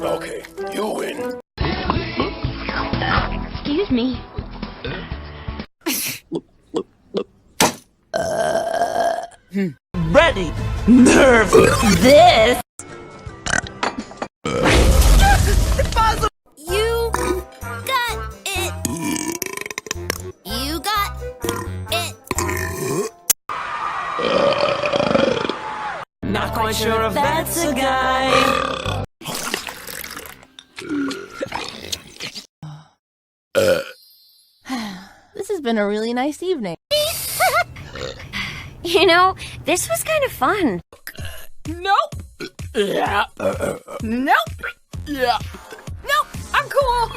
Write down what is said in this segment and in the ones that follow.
Okay, you win. Excuse me. Ready. Nerve. This. You got it. You got it. Not quite sure if that's a guy. This has been a really nice evening. You know, this was kind of fun. Nope. Yeah. Nope. Yeah. Nope. I'm cool.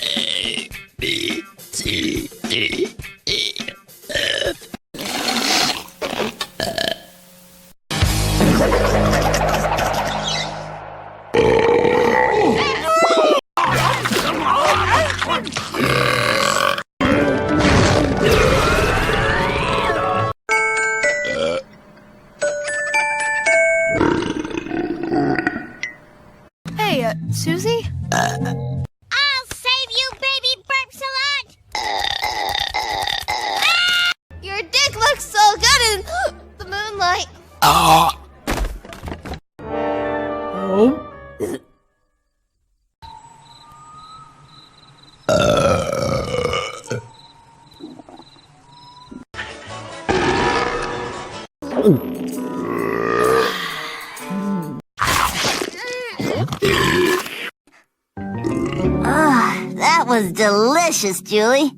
A, B, C, D, E, F. Hey, Susie? I'll save you, baby Burp Salad. Your dick looks so good in the moonlight. Ah! That was delicious, Julie.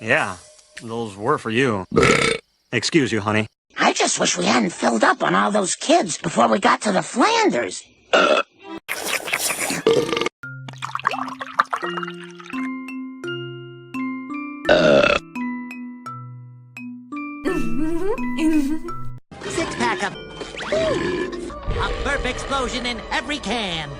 Yeah, those were for you. Excuse you, honey. I just wish we hadn't filled up on all those kids before we got to the Flanders. Six-pack of... A burp explosion in every can.